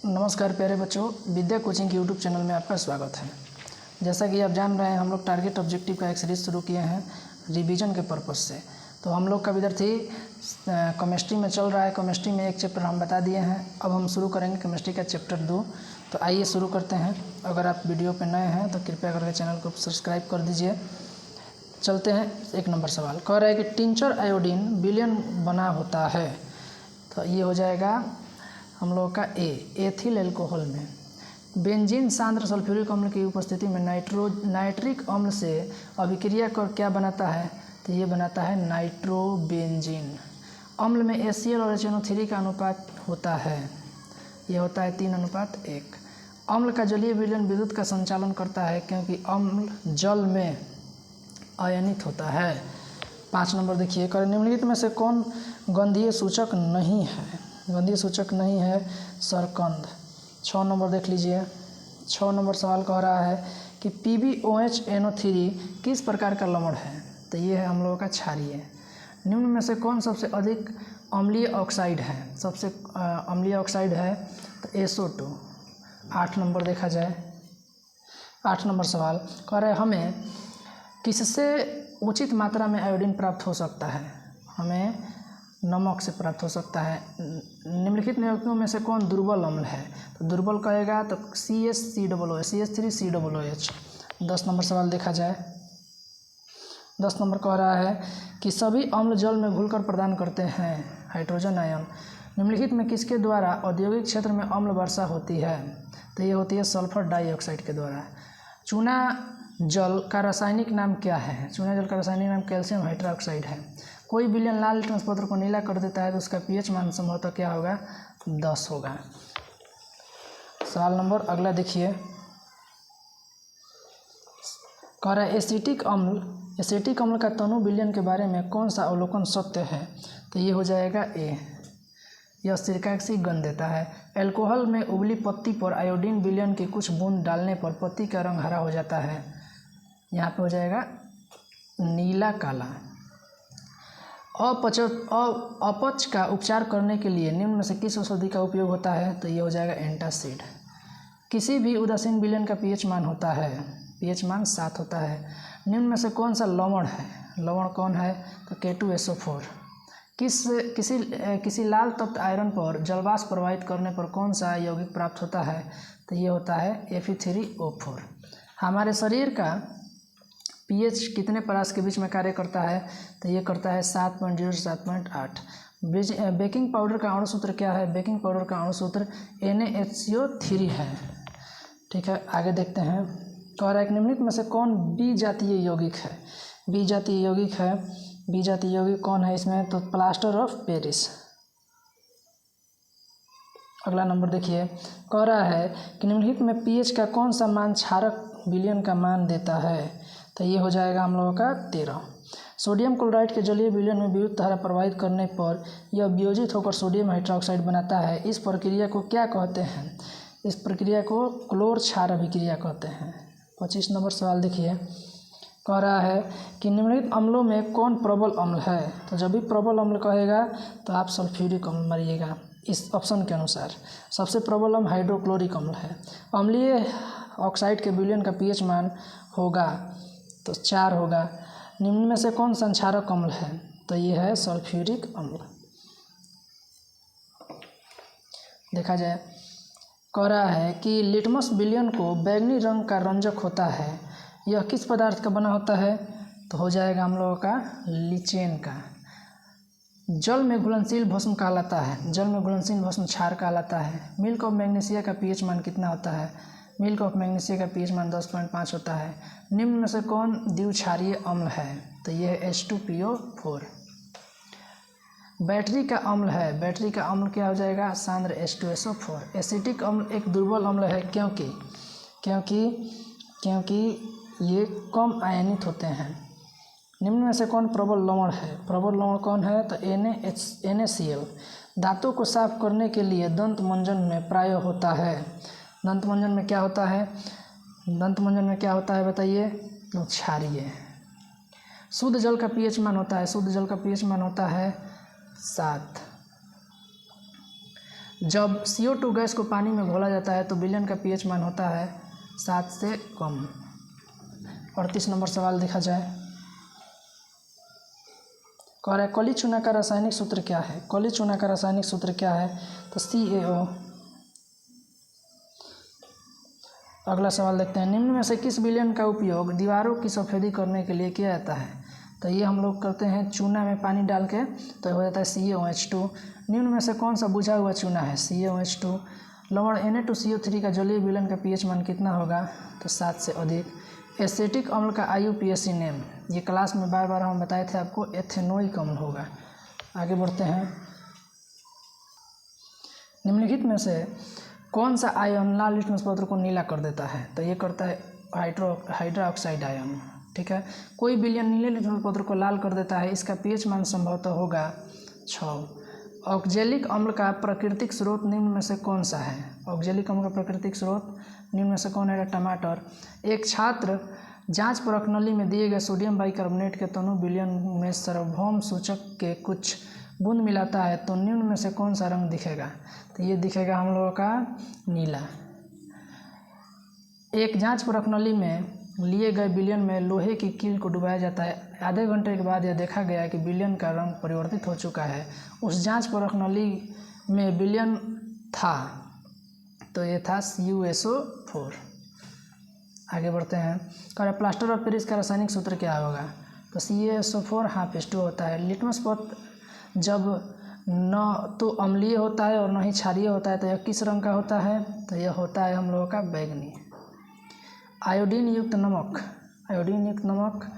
नमस्कार प्यारे बच्चों, विद्या कोचिंग के यूट्यूब चैनल में आपका स्वागत है। जैसा कि आप जान रहे हैं, हम लोग टारगेट ऑब्जेक्टिव का एक सीरीज़ शुरू किए हैं रिवीजन के पर्पज़ से। तो हम लोग का विद्यार्थी केमिस्ट्री में चल रहा है। केमिस्ट्री में एक चैप्टर हम बता दिए हैं, अब हम शुरू करेंगे केमिस्ट्री का चैप्टर 2। तो आइए शुरू करते हैं। अगर आप वीडियो पर नए हैं तो कृपया करके चैनल को सब्सक्राइब कर दीजिए। चलते हैं। 1 नंबर सवाल कह रहा है कि टिंचर आयोडीन विलयन बना होता है। तो ये हो जाएगा हम लोग का एथिल एल्कोहल में। बेंजीन सांद्र सल्फ्यूरिक अम्ल की उपस्थिति में नाइट्रिक अम्ल से अभिक्रिया कर क्या बनाता है? तो ये बनाता है नाइट्रोबेंजीन। अम्ल में HCl और HNO3 का अनुपात होता है, ये होता है 3:1। अम्ल का जलीय विलयन विद्युत का संचालन करता है क्योंकि अम्ल जल में आयनित होता है। 5 नंबर देखिए, निम्नलिखित में से कौन गंधीय सूचक नहीं है? गंधीय सूचक नहीं है सरकंद। 6 नंबर देख लीजिए। 6 नंबर सवाल कह रहा है कि PbOH किस प्रकार का लवण है? तो ये है हम लोगों का क्षारीय। निम्न में से कौन सबसे अधिक अम्लीय ऑक्साइड है? सबसे अम्लीय ऑक्साइड है तो SO2। 8 नंबर देखा जाए। 8 नंबर सवाल कह रहा है हमें किससे उचित मात्रा में आयोडीन प्राप्त हो सकता है? हमें नमक से प्राप्त हो सकता है। निम्नलिखित यौगिकों में से कौन दुर्बल अम्ल है? तो दुर्बल कहेगा तो CH3COOH। 10 नंबर सवाल देखा जाए। 10 नंबर कह रहा है कि सभी अम्ल जल में घुलकर प्रदान करते हैं हाइड्रोजन आयन। निम्नलिखित में किसके द्वारा औद्योगिक क्षेत्र में अम्ल वर्षा होती है? तो ये होती है सल्फर डाइऑक्साइड के द्वारा। चूना जल का रासायनिक नाम क्या है? चूना जल का रासायनिक नाम कैल्शियम हाइड्रोक्साइड है। कोई विलयन लाल लिटमस पत्र को नीला कर देता है तो उसका pH मान संभवतः क्या होगा? 10 होगा। सवाल नंबर अगला देखिए, कह रहा है एसिटिक अम्ल का तनु विलयन के बारे में कौन सा अवलोकन सत्य है? तो ये हो जाएगा A। यह सिरका सी गंध देता है। एल्कोहल में उबली पत्ती पर आयोडीन विलयन की कुछ बूंद डालने पर पत्ती का रंग हरा हो जाता है। यहाँ पे हो जाएगा नीला काला। अपच का उपचार करने के लिए निम्न में से किस औषधि का उपयोग होता है? तो ये हो जाएगा एंटासिड। किसी भी उदासीन विलयन का pH मान होता है, pH मान 7 होता है। निम्न में से कौन सा लवण है? लवण कौन है? तो K2SO4। किसी लाल तत्व आयरन पर जलवाष्प प्रवाहित करने पर कौन सा यौगिक प्राप्त होता है? तो ये होता है Fe3O4। हमारे शरीर का pH कितने परास के बीच में कार्य करता है? तो ये करता है 7.0 से 7.8। बेकिंग पाउडर का अणुसूत्र क्या है? बेकिंग पाउडर का अणुसूत्र NaHCO3 है। ठीक है, आगे देखते हैं। कह रहा है कि निम्नलिखित में से कौन बी जातीय यौगिक है? बी जातीय यौगिक है। बी जातीय यौगिक कौन है इसमें? तो प्लास्टर ऑफ पेरिस। अगला नंबर देखिए, कह रहा है कि निम्नलिखित में pH का कौन सा मान क्षारक विलयन का मान देता है? तो ये हो जाएगा हम लोगों का 13। सोडियम क्लोराइड के जलीय विलयन में विद्युत धारा प्रवाहित करने पर यह वियोजित होकर सोडियम हाइड्रोक्साइड बनाता है। इस प्रक्रिया को क्या कहते हैं? इस प्रक्रिया को क्लोर क्षार अभिक्रिया कहते हैं। 25 नंबर सवाल देखिए, कह रहा है कि निम्नलिखित अम्लों में कौन प्रबल अम्ल है? तो जब भी प्रबल अम्ल कहेगा तो आप सल्फ्यूरिक अम्ल मारिएगा इस ऑप्शन के अनुसार। सबसे प्रबल अम्ल हाइड्रोक्लोरिक अम्ल है। अम्लीय ऑक्साइड के विलयन का pH मान होगा तो 4 होगा। निम्न में से कौन संक्षारक अम्ल है? तो ये है सल्फ्यूरिक अम्ल। देखा जाए, कह रहा है कि लिटमस विलयन को बैंगनी रंग का रंजक होता है। यह किस पदार्थ का बना होता है? तो हो जाएगा हम लोगों का लीचेन का। जल में घुलनशील भस्म कहलाता है। जल में घुलनशील भस्म क्षार कहलाता है। मिल्क ऑफ मैग्नीशिया का pH मान कितना होता है? मिल्क ऑफ मैग्नीशिया का pH मान 10.5 होता है। निम्न में से कौन द्विक्षारीय अम्ल है? तो यह है H2PO4। बैटरी का अम्ल है। बैटरी का अम्ल क्या हो जाएगा? सांद्र H2SO4। एसिटिक अम्ल एक दुर्बल अम्ल है क्योंकि ये कम आयनित होते हैं। निम्न में से कौन प्रबल लवण है? प्रबल लवण कौन है? तो NaCl। दांतों को साफ करने के लिए दंत मंजन में प्राय होता है। दंत मंजन में क्या होता है? दंत मंजन में क्या होता है बताइए? तो क्षारीय। शुद्ध जल का pH मान होता है। शुद्ध जल का pH मान होता है 7। जब CO2 गैस को पानी में घोला जाता है तो विलयन का pH मान होता है 7 से कम। 38 नंबर सवाल देखा जाए। कह रहा है कली चूना का रासायनिक सूत्र क्या है। कली चूना का रासायनिक सूत्र क्या है, तो CaO। अगला सवाल देखते हैं, निम्न में से किस विलयन का उपयोग दीवारों की सफ़ेदी करने के लिए किया जाता है। तो ये हम लोग करते हैं चूना में पानी डाल के, तो हो जाता है CaOH2। निम्न में से कौन सा बुझा हुआ चूना है, CaOH2। लवण Na2CO3 का जलीय विलयन का pH मान कितना होगा, तो 7 से अधिक। एसिटिक अम्ल का IUPAC नेम, ये क्लास में बार बार हम बताए थे आपको, एथेनोइक अम्ल होगा। आगे बढ़ते हैं, निम्नलिखित में से कौन सा आयन लाल लिटमस पत्र को नीला कर देता है, तो ये करता है हाइड्रोक्साइड आयन। ठीक है, कोई विलयन नीले लिटमस पत्र को लाल कर देता है, इसका pH मान संभवतः होगा 6। ऑक्जेलिक अम्ल का प्राकृतिक स्रोत निम्न में से कौन सा है। ऑक्जेलिक अम्ल का प्राकृतिक स्रोत निम्न में से कौन है, टमाटर। एक छात्र जांच परख नली में दिए गए सोडियम बाइकार्बोनेट के तनु विलयन में सार्वभौम सूचक के कुछ बूंद मिलाता है तो निम्न में से कौन सा रंग दिखेगा, तो ये दिखेगा हम लोगों का नीला। एक जांच परख नली में लिए गए विलयन में लोहे की कील को डुबाया जाता है। आधे घंटे के बाद यह देखा गया कि विलयन का रंग परिवर्तित हो चुका है। उस जांच परख नली में विलयन था, तो ये था CuSO4। आगे बढ़ते हैं, कह प्लास्टर ऑफ पेरिस का रासायनिक सूत्र क्या होगा, तो CaSO4 2 होता है। लिटमस पत्र जब न तो अम्लीय होता है और न ही क्षारीय होता है तो यह किस रंग का होता है, तो यह होता है हम लोगों का बैगनी। आयोडीन युक्त नमक, आयोडीन युक्त नमक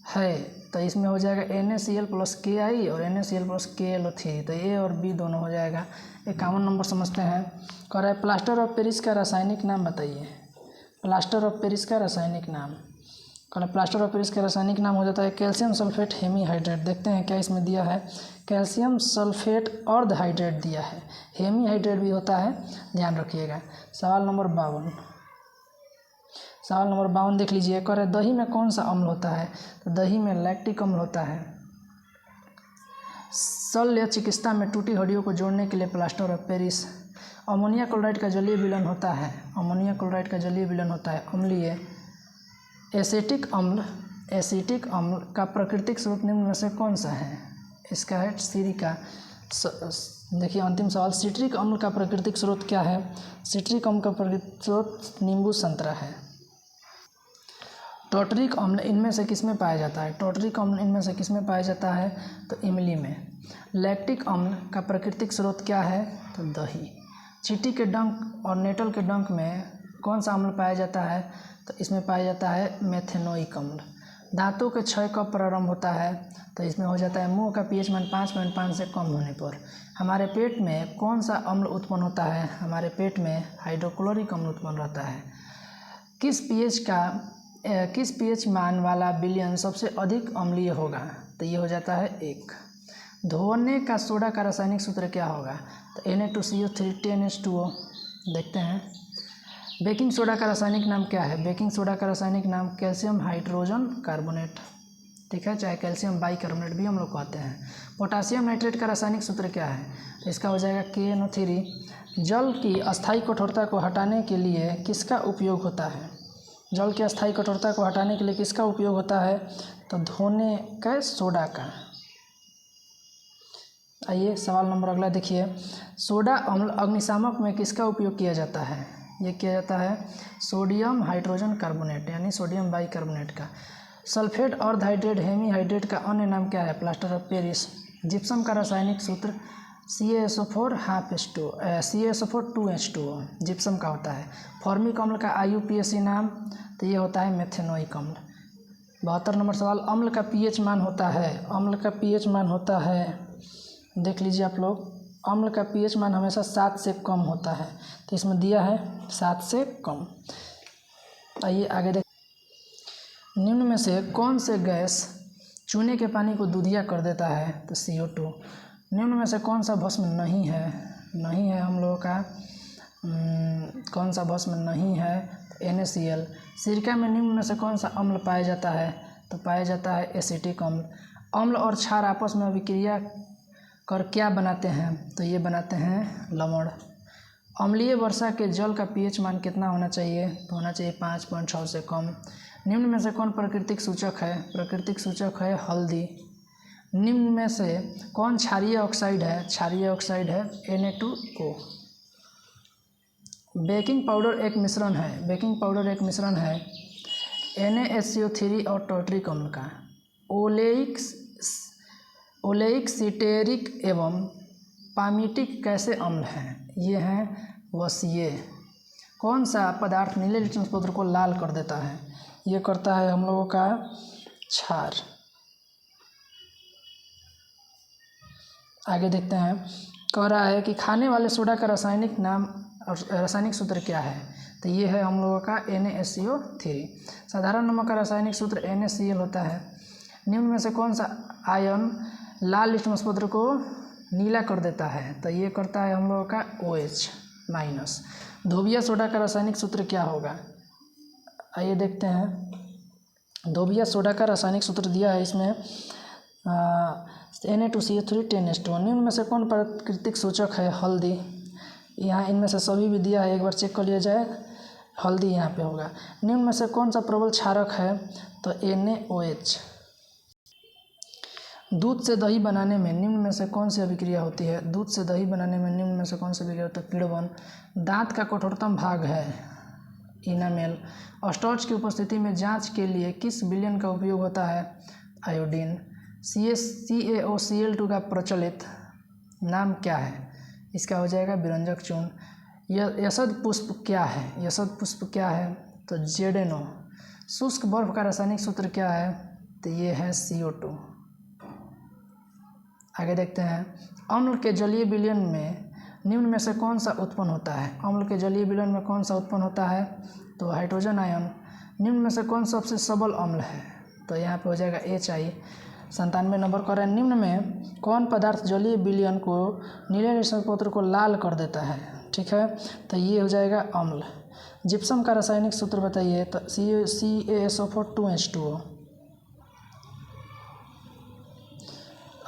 है तो इसमें हो जाएगा NaCl + Ki और NaCl + KaLO3, तो A और B दोनों हो जाएगा। 51 नंबर समझते हैं, कह रहा है प्लास्टर ऑफ पेरिस का रासायनिक नाम बताइए। प्लास्टर ऑफ पेरिस का रासायनिक नाम, कह प्लास्टर ऑफ पेरिस का रासायनिक नाम हो जाता है कैल्शियम सल्फेट हेमीहाइड्रेट। देखते हैं क्या इसमें दिया है, कैल्शियम सल्फेट अर्धहाइड्रेट दिया है, हेमीहाइड्रेट भी होता है, ध्यान रखिएगा। सवाल नंबर 52, सवाल नंबर 52 देख लीजिए, कह रहे दही में कौन सा अम्ल होता है, तो दही में लैक्टिक अम्ल होता है। शल्य चिकित्सा में टूटी हड्डियों को जोड़ने के लिए plaster of Paris. Ammonia chloride का जलीय विलयन होता है, अमोनिया क्लोराइड का जलीय विलयन होता है अम्लीय। एसिटिक अम्ल, एसिटिक अम्ल का प्राकृतिक स्रोत निम्न में से कौन सा है, इसका है सिरिका। देखिए अंतिम सवाल, सिट्रिक अम्ल का प्राकृतिक स्रोत क्या है, सिट्रिक अम्ल का प्राकृतिक स्रोत नींबू संतरा है। टॉटरिक अम्ल इनमें से किस में पाया जाता है, टॉटरिक अम्ल इनमें से किस में पाया जाता है, तो इमली में। लैक्टिक अम्ल का प्राकृतिक स्रोत क्या है, तो दही। चींटी के डंक और नेटल के डंक में कौन सा अम्ल पाया जाता है, तो इसमें पाया जाता है मेथेनोइक अम्ल। दांतों के क्षय कब प्रारंभ होता है, तो इसमें हो जाता है मुंह का pH मान 5.5 से कम होने पर। हमारे पेट में कौन सा अम्ल उत्पन्न होता है, हमारे पेट में हाइड्रोक्लोरिक अम्ल उत्पन्न रहता है। किस pH मान वाला विलयन सबसे अधिक अम्लीय होगा, तो ये हो जाता है 1। धोने का सोडा का रासायनिक सूत्र क्या होगा, तो Na2CO3 10H2O। देखते हैं, बेकिंग सोडा का रासायनिक नाम क्या है, बेकिंग सोडा का रासायनिक नाम कैल्शियम हाइड्रोजन कार्बोनेट। ठीक है, चाहे कैल्शियम बाइकार्बोनेट भी हम लोग कहते हैं। पोटासियम नाइट्रेट का रासायनिक सूत्र क्या है, तो इसका हो जाएगा KNO3। जल की अस्थायी कठोरता को हटाने के लिए किसका उपयोग होता है, जल की अस्थायी कठोरता को हटाने के लिए किसका उपयोग होता है, तो धोने का सोडा का। आइए सवाल नंबर अगला देखिए, सोडा अम्ल अग्निशामक में किसका उपयोग किया जाता है, ये किया जाता है सोडियम हाइड्रोजन कार्बोनेट यानी सोडियम बाइकार्बोनेट का। सल्फेट अर्धहाइड्रेट हेमीहाइड्रेट का अन्य नाम क्या है, प्लास्टर ऑफ पेरिस। जिप्सम का रासायनिक सूत्र CaSO4 CaSO4 2H2O जिप्सम का होता है। फॉर्मिक अम्ल का IUPAC नाम, तो ये होता है मेथेनोइक अम्ल। 72 नंबर सवाल, अम्ल का pH मान होता है, अम्ल का pH मान होता है, देख लीजिए आप लोग, अम्ल का pH मान हमेशा 7 से कम होता है, तो इसमें दिया है 7 से कम। आइए आगे देख, निम्न में से कौन से गैस चूने के पानी को दूधिया कर देता है, तो CO2। निम्न में से कौन सा भस्म नहीं है, नहीं है हम लोगों का कौन सा भस्म नहीं है, तो NaCl। सिरका में निम्न में से कौन सा अम्ल पाया जाता है, तो पाया जाता है एसिटिक अम्ल। अम्ल और क्षार आपस में अभिक्रिया कर क्या बनाते हैं? तो ये बनाते हैं लवण। अम्लीय वर्षा के जल का पीएच मान कितना होना चाहिए? तो होना चाहिए 5.6 से कम। निम्न में से कौन प्राकृतिक सूचक है? प्राकृतिक सूचक है हल्दी। निम्न में से कौन क्षारीय ऑक्साइड है? क्षारीय ऑक्साइड है Na2O। बेकिंग पाउडर एक मिश्रण है। बेकिंग पाउडर एक मिश्रण है NaSCO3 और टॉर्टरिक अम्ल का। ओलेइक सिटेरिक एवं पामीटिक कैसे अम्ल हैं? ये हैं वसीय। कौन सा पदार्थ नीले लिटमस पत्र को लाल कर देता है? ये करता है हम लोगों का क्षार। आगे देखते हैं, कह रहा है कि खाने वाले सोडा का रासायनिक नाम और रासायनिक सूत्र क्या है? तो ये है हम लोगों का NaSCO3। साधारण नमक का रासायनिक सूत्र NaCl होता है। निम्न में से कौन सा आयन लाल लिटमस पत्र को नीला कर देता है? तो ये करता है हम लोगों का OH-। धोबिया सोडा का रासायनिक सूत्र क्या होगा? आइए देखते हैं। धोबिया सोडा का रासायनिक सूत्र दिया है इसमें Na2CO3 10:1। निम्न में से कौन प्राकृतिक सूचक है? हल्दी। यहाँ इनमें से सभी भी दिया है, एक बार चेक कर लिया जाए। हल्दी यहाँ पे होगा। निम्न में से कौन सा प्रबल क्षारक है? तो NaOH। दूध से दही बनाने में निम्न में से कौन सी अभिक्रिया होती है? दूध से दही बनाने में निम्न में से कौन सी अभिक्रिया होती है? किण्वन। दांत का कठोरतम भाग है इनामेल। स्टार्च की उपस्थिति में जांच के लिए किस विलयन का उपयोग होता है? आयोडीन। CaOCl2 का प्रचलित नाम क्या है? इसका हो जाएगा विरंजक चूर्ण। यशद पुष्प क्या है? यशद पुष्प क्या है? तो ZNO। शुष्क बर्फ का रासायनिक सूत्र क्या है? तो ये है CO2। आगे देखते हैं, अम्ल के जलीय विलयन में निम्न में से कौन सा उत्पन्न होता है? अम्ल के जलीय विलयन में कौन सा उत्पन्न होता है? तो हाइड्रोजन आयन। निम्न में से कौन सबसे सबल अम्ल है? तो यहाँ पे हो जाएगा HI। 97 नंबर कर रहे हैं, निम्न में कौन पदार्थ जलीय विलयन को नीले लिटमस पत्र को लाल कर देता है? ठीक है, तो ये हो जाएगा अम्ल। जिप्सम का रासायनिक सूत्र बताइए। तो CaSO4 2H2O।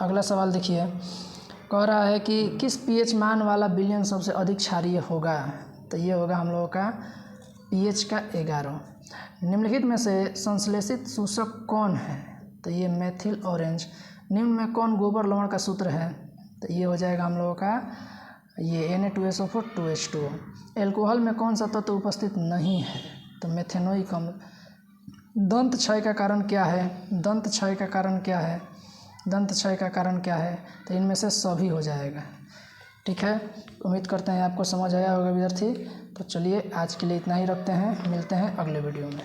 अगला सवाल देखिए, कह रहा है कि किस pH मान वाला विलयन सबसे अधिक क्षारीय होगा? तो ये होगा हम लोगों का pH का 11। निम्नलिखित में से संश्लेषित सूचक कौन है? तो ये मेथिल ऑरेंज। निम्न में कौन गोबर लवण का सूत्र है? तो ये हो जाएगा हम लोगों का ये Na2SO4 2H2O। एल्कोहल में कौन सा तत्व उपस्थित नहीं है? तो मेथेनोइक अम्ल। दंत क्षय का कारण क्या है? दंत क्षय का कारण क्या है? दंत क्षय का कारण क्या है? तो इनमें से सभी हो जाएगा। ठीक है, उम्मीद करते हैं आपको समझ आया होगा विद्यार्थी। तो चलिए आज के लिए इतना ही रखते हैं, मिलते हैं अगले वीडियो में।